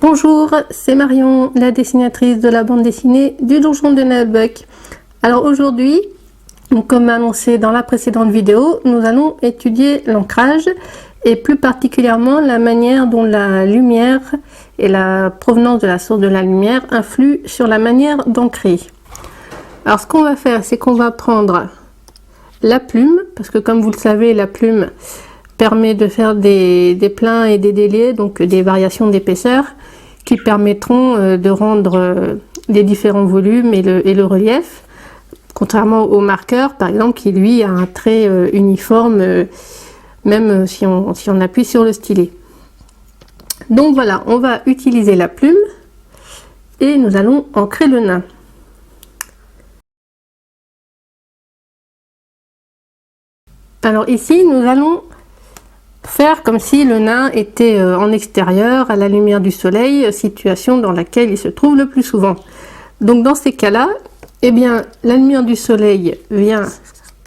Bonjour, c'est Marion, la dessinatrice de la bande dessinée du Donjon de Nullbuck. Alors aujourd'hui, comme annoncé dans la précédente vidéo, nous allons étudier l'ancrage et plus particulièrement la manière dont la lumière et la provenance de la source de la lumière influent sur la manière d'ancrer. Alors ce qu'on va faire, c'est qu'on va prendre la plume, parce que comme vous le savez, la plume permet de faire des pleins et des déliés, donc des variations d'épaisseur qui permettront de rendre les différents volumes et le relief, contrairement au marqueur par exemple qui lui a un trait uniforme même si on appuie sur le stylet. Donc voilà, on va utiliser la plume et nous allons ancrer le nain. Alors ici nous allons faire comme si le nain était en extérieur à la lumière du soleil, situation dans laquelle il se trouve le plus souvent. Donc dans ces cas-là, eh bien la lumière du soleil vient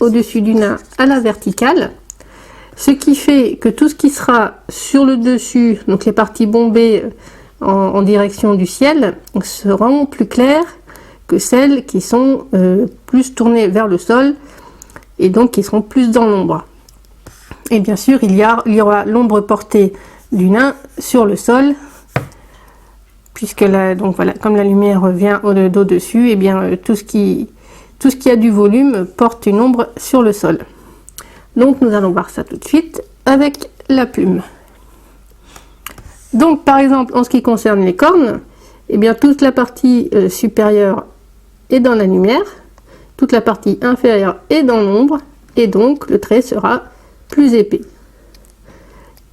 au-dessus du nain à la verticale, ce qui fait que tout ce qui sera sur le dessus, donc les parties bombées en direction du ciel, seront plus claires que celles qui sont plus tournées vers le sol et donc qui seront plus dans l'ombre. Et bien sûr, il y aura l'ombre portée du nain sur le sol, puisque donc voilà, comme la lumière vient d'au-dessus, et bien tout ce qui a du volume porte une ombre sur le sol. Donc nous allons voir ça tout de suite avec la plume. Donc par exemple, en ce qui concerne les cornes, et bien toute la partie supérieure est dans la lumière, toute la partie inférieure est dans l'ombre, et donc le trait sera plus épais.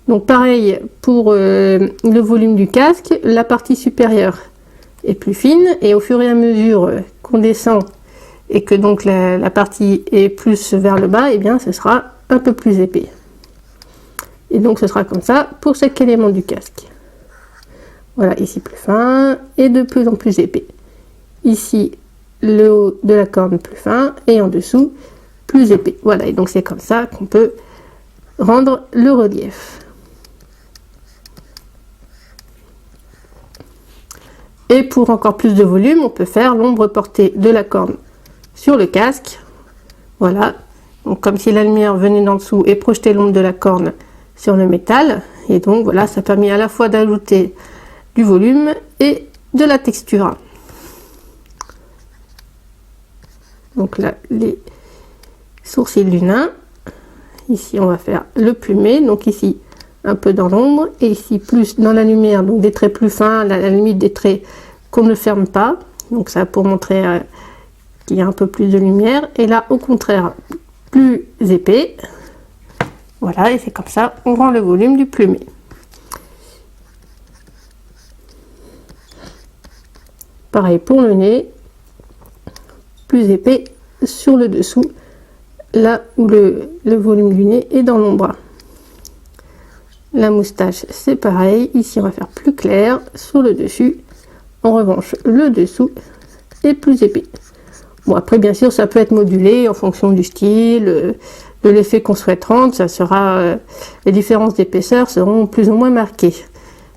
Donc pareil pour le volume du casque, la partie supérieure est plus fine et au fur et à mesure qu'on descend et que donc la partie est plus vers le bas, et bien ce sera un peu plus épais. Et donc ce sera comme ça pour chaque élément du casque. Voilà, ici plus fin et de plus en plus épais. Ici le haut de la corne plus fin et en dessous plus épais. Voilà, et donc c'est comme ça qu'on peut rendre le relief. Et pour encore plus de volume, on peut faire l'ombre portée de la corne sur le casque. Voilà, donc comme si la lumière venait d'en dessous et projetait l'ombre de la corne sur le métal. Et donc voilà, ça permet à la fois d'ajouter du volume et de la texture. Donc là, les sourcils du nain. Ici on va faire le plumet, donc ici un peu dans l'ombre et ici plus dans la lumière, donc des traits plus fins, à la limite des traits qu'on ne ferme pas, donc ça pour montrer qu'il y a un peu plus de lumière, et là au contraire plus épais. Voilà, et c'est comme ça on rend le volume du plumet. Pareil pour le nez, plus épais sur le dessous, là où le volume du nez est dans l'ombre. La moustache c'est pareil, ici on va faire plus clair sur le dessus, en revanche le dessous est plus épais. Bon, après bien sûr ça peut être modulé en fonction du style, de l'effet qu'on souhaite rendre, ça sera les différences d'épaisseur seront plus ou moins marquées.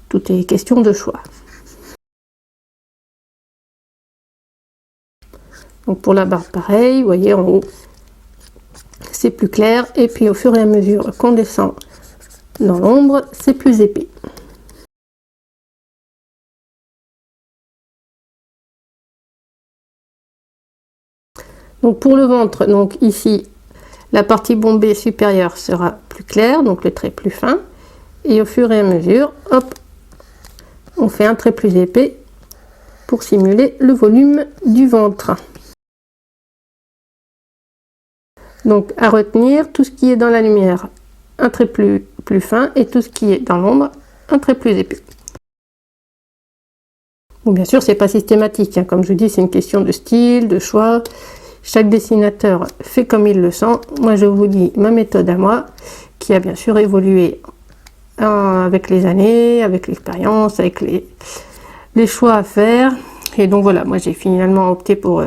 Tout est question de choix. Donc pour la barre pareil, vous voyez en haut c'est plus clair, et puis au fur et à mesure qu'on descend dans l'ombre, c'est plus épais. Donc pour le ventre, donc ici la partie bombée supérieure sera plus claire, donc le trait plus fin, et au fur et à mesure, hop, on fait un trait plus épais pour simuler le volume du ventre. Donc à retenir, tout ce qui est dans la lumière, un trait plus fin, et tout ce qui est dans l'ombre, un trait plus épais. Bon, bien sûr, c'est pas systématique, hein. Comme je dis, c'est une question de style, de choix. Chaque dessinateur fait comme il le sent. Moi, je vous dis ma méthode à moi, qui a bien sûr évolué avec les années, avec l'expérience, avec les choix à faire. Et donc voilà, moi j'ai finalement opté pour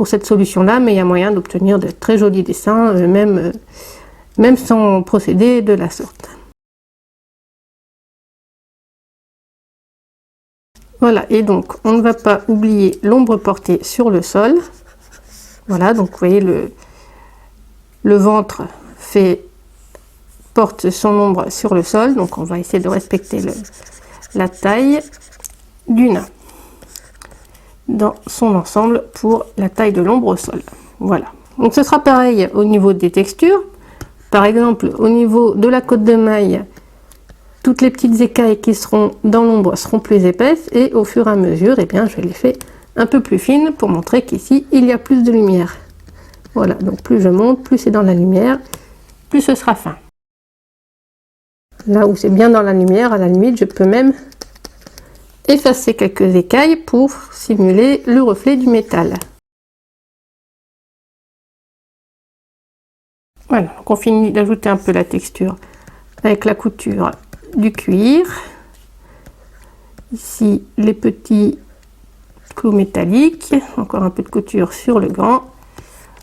cette solution-là, mais il y a moyen d'obtenir de très jolis dessins, même sans procéder de la sorte. Voilà, et donc on ne va pas oublier l'ombre portée sur le sol. Voilà, donc vous voyez le ventre porte son ombre sur le sol, donc on va essayer de respecter la taille du nain dans son ensemble pour la taille de l'ombre au sol. Voilà, donc ce sera pareil au niveau des textures. Par exemple, au niveau de la côte de maille, toutes les petites écailles qui seront dans l'ombre seront plus épaisses, et au fur et à mesure, eh bien, je les fais un peu plus fines pour montrer qu'ici il y a plus de lumière. Voilà, donc plus je monte, plus c'est dans la lumière, plus ce sera fin. Là où c'est bien dans la lumière, à la limite, je peux même effacer quelques écailles pour simuler le reflet du métal. Voilà, donc on finit d'ajouter un peu la texture avec la couture du cuir. Ici, les petits clous métalliques, encore un peu de couture sur le gant.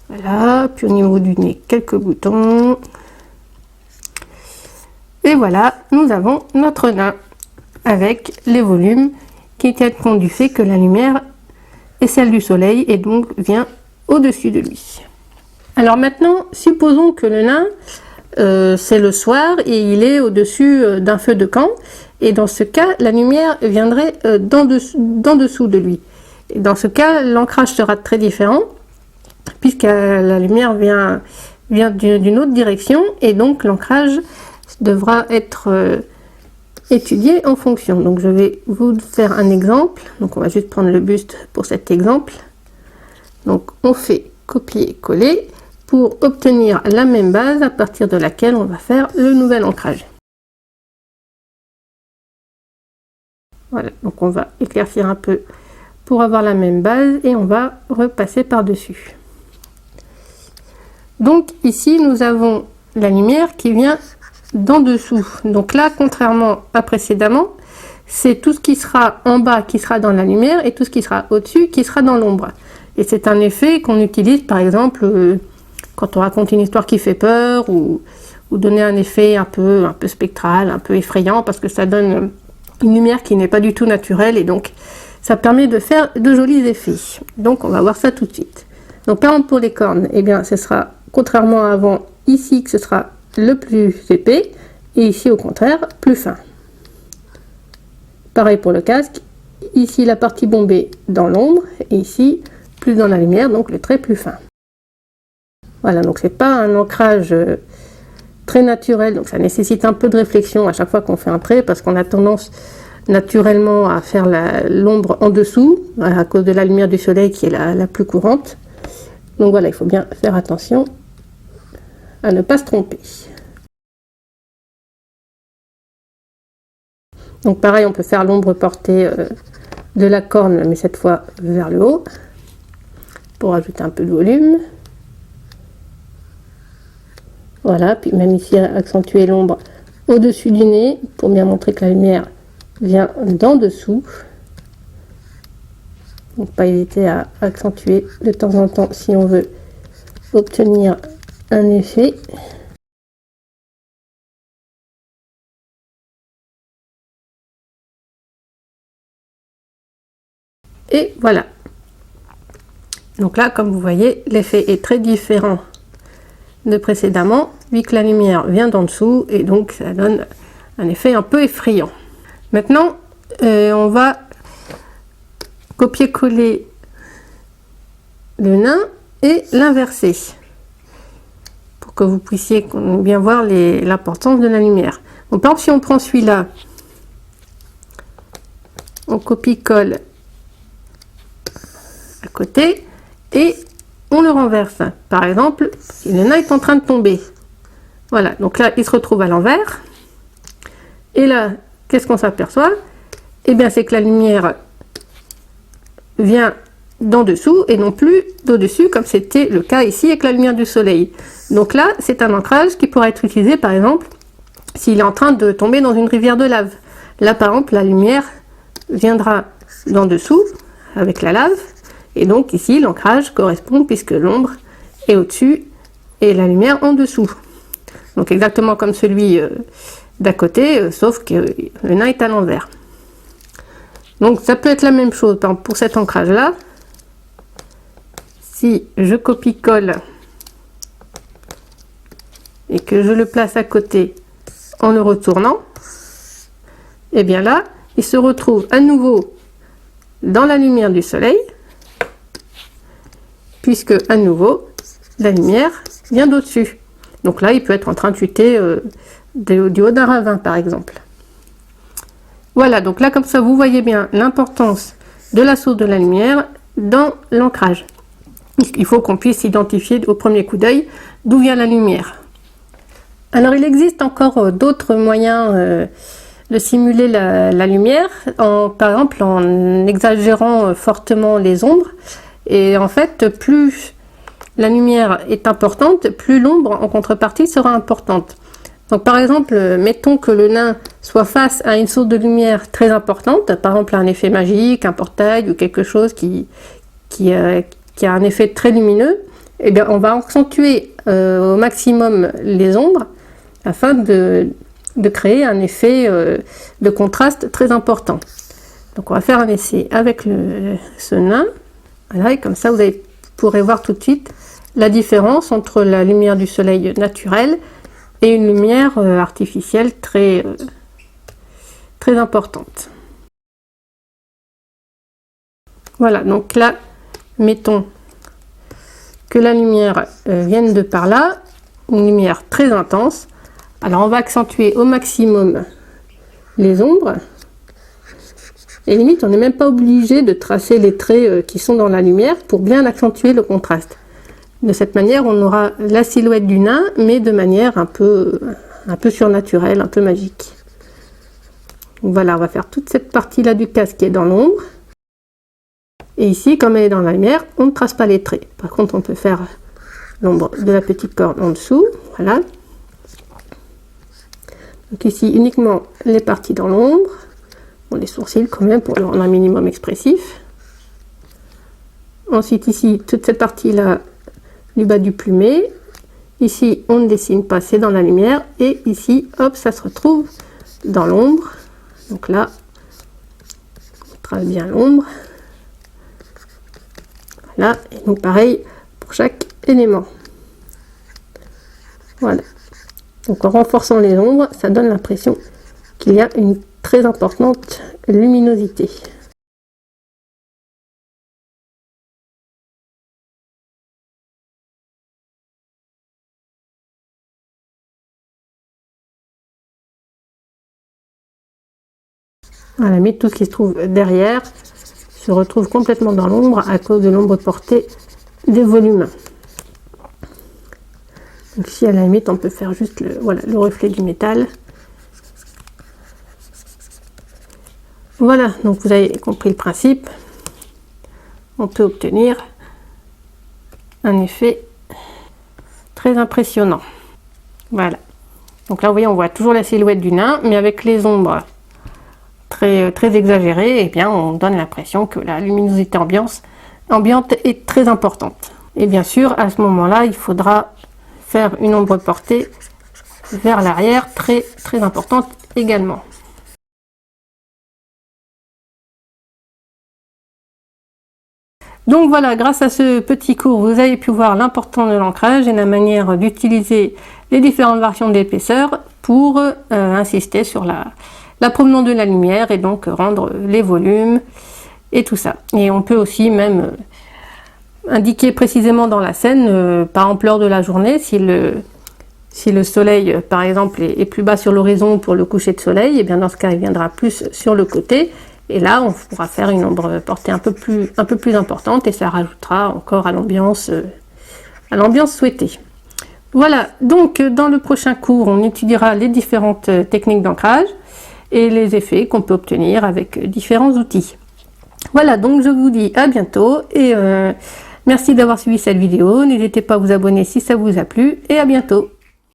Voilà, puis au niveau du nez, quelques boutons. Et voilà, nous avons notre nain avec les volumes qui tiennent compte du fait que la lumière est celle du soleil et donc vient au-dessus de lui. Alors maintenant, supposons que le nain, c'est le soir et il est au-dessus d'un feu de camp. Et dans ce cas, la lumière viendrait d'en dessous de lui. Et dans ce cas, l'ancrage sera très différent, puisque la lumière vient d'une autre direction, et donc l'ancrage devra être étudié en fonction. Donc je vais vous faire un exemple. Donc on va juste prendre le buste pour cet exemple. Donc on fait copier-coller pour obtenir la même base à partir de laquelle on va faire le nouvel ancrage. Voilà, donc on va éclaircir un peu pour avoir la même base et on va repasser par-dessus. Donc ici nous avons la lumière qui vient d'en dessous. Donc là, contrairement à précédemment, c'est tout ce qui sera en bas qui sera dans la lumière et tout ce qui sera au-dessus qui sera dans l'ombre. Et c'est un effet qu'on utilise par exemple quand on raconte une histoire qui fait peur, ou donner un effet un peu spectral, un peu effrayant, parce que ça donne une lumière qui n'est pas du tout naturelle, et donc ça permet de faire de jolis effets. Donc on va voir ça tout de suite. Donc par exemple pour les cornes, eh bien ce sera, contrairement à avant, ici que ce sera le plus épais, et ici au contraire plus fin. Pareil pour le casque, ici la partie bombée dans l'ombre, et ici plus dans la lumière, donc le trait plus fin. Voilà, donc c'est pas un ancrage très naturel, donc ça nécessite un peu de réflexion à chaque fois qu'on fait un trait, parce qu'on a tendance naturellement à faire l'ombre en dessous, à cause de la lumière du soleil qui est la plus courante. Donc voilà, il faut bien faire attention à ne pas se tromper. Donc pareil, on peut faire l'ombre portée de la corne, mais cette fois vers le haut, pour ajouter un peu de volume. Voilà, puis même ici, accentuer l'ombre au-dessus du nez, pour bien montrer que la lumière vient d'en dessous. Donc pas hésiter à accentuer de temps en temps si on veut obtenir un effet. Et voilà. Donc là, comme vous voyez, l'effet est très différent de précédemment, vu que la lumière vient d'en dessous, et donc ça donne un effet un peu effrayant. Maintenant, on va copier-coller le nain et l'inverser, pour que vous puissiez bien voir l'importance de la lumière. Donc, par exemple, si on prend celui-là, on copie-colle à côté et on le renverse. Par exemple, si le nain est en train de tomber, voilà, donc là il se retrouve à l'envers, et là qu'est-ce qu'on s'aperçoit? Eh bien c'est que la lumière vient d'en dessous et non plus d'au-dessus, comme c'était le cas ici avec la lumière du soleil. Donc là c'est un ancrage qui pourrait être utilisé par exemple s'il est en train de tomber dans une rivière de lave. Là par exemple la lumière viendra d'en dessous avec la lave, et donc ici l'ancrage correspond puisque l'ombre est au-dessus et la lumière en dessous. Donc exactement comme celui d'à côté, sauf que le nain est à l'envers. Donc ça peut être la même chose. Par exemple, pour cet ancrage là, si je copie-colle et que je le place à côté en le retournant, et bien là il se retrouve à nouveau dans la lumière du soleil, puisque à nouveau la lumière vient d'au-dessus. Donc là il peut être en train de chuter du haut d'un ravin par exemple. Voilà, donc là comme ça vous voyez bien l'importance de la source de la lumière dans l'ancrage. Il faut qu'on puisse identifier au premier coup d'œil d'où vient la lumière. Alors il existe encore d'autres moyens de simuler la lumière, par exemple en exagérant fortement les ombres. Et en fait, plus la lumière est importante, plus l'ombre en contrepartie sera importante. Donc par exemple, mettons que le nain soit face à une source de lumière très importante, par exemple un effet magique, un portail ou quelque chose qui a un effet très lumineux, et bien on va accentuer au maximum les ombres afin de créer un effet de contraste très important. Donc on va faire un essai avec ce nain. Voilà, et comme ça vous pourrez voir tout de suite la différence entre la lumière du soleil naturelle et une lumière artificielle très importante. Voilà, donc là, mettons que la lumière vienne de par là, une lumière très intense. Alors on va accentuer au maximum les ombres. Et limite, on n'est même pas obligé de tracer les traits qui sont dans la lumière pour bien accentuer le contraste. De cette manière, on aura la silhouette du nain, mais de manière un peu surnaturelle, un peu magique. Donc voilà, on va faire toute cette partie-là du casque qui est dans l'ombre. Et ici, comme elle est dans la lumière, on ne trace pas les traits. Par contre, on peut faire l'ombre de la petite corne en dessous. Voilà. Donc ici, uniquement les parties dans l'ombre. Bon, les sourcils quand même, pour le rendre un minimum expressif. Ensuite, ici, toute cette partie-là du bas du plumet. Ici, on ne dessine pas, c'est dans la lumière. Et ici, hop, ça se retrouve dans l'ombre. Donc là, on trace bien l'ombre. Voilà, et donc pareil pour chaque élément. Voilà. Donc en renforçant les ombres, ça donne l'impression qu'il y a une très importante luminosité. À la limite, tout ce qui se trouve derrière se retrouve complètement dans l'ombre à cause de l'ombre portée des volumes. Donc ici, à la limite, on peut faire juste le reflet du métal. Voilà, donc vous avez compris le principe. On peut obtenir un effet très impressionnant. Voilà. Donc là, vous voyez, on voit toujours la silhouette du nain, mais avec les ombres très exagérées, et bien, on donne l'impression que la luminosité ambiante est très importante. Et bien sûr, à ce moment-là, il faudra faire une ombre portée vers l'arrière, très importante également. Donc voilà, grâce à ce petit cours, vous avez pu voir l'importance de l'ancrage et la manière d'utiliser les différentes versions d'épaisseur pour insister sur la provenance de la lumière et donc rendre les volumes et tout ça. Et on peut aussi même indiquer précisément dans la scène, par ampleur de la journée, si le soleil, par exemple, est plus bas sur l'horizon pour le coucher de soleil, et bien dans ce cas, il viendra plus sur le côté. Et là, on pourra faire une ombre portée un peu plus importante et ça rajoutera encore à l'ambiance souhaitée. Voilà, donc dans le prochain cours, on étudiera les différentes techniques d'ancrage et les effets qu'on peut obtenir avec différents outils. Voilà, donc je vous dis à bientôt et merci d'avoir suivi cette vidéo. N'hésitez pas à vous abonner si ça vous a plu et à bientôt.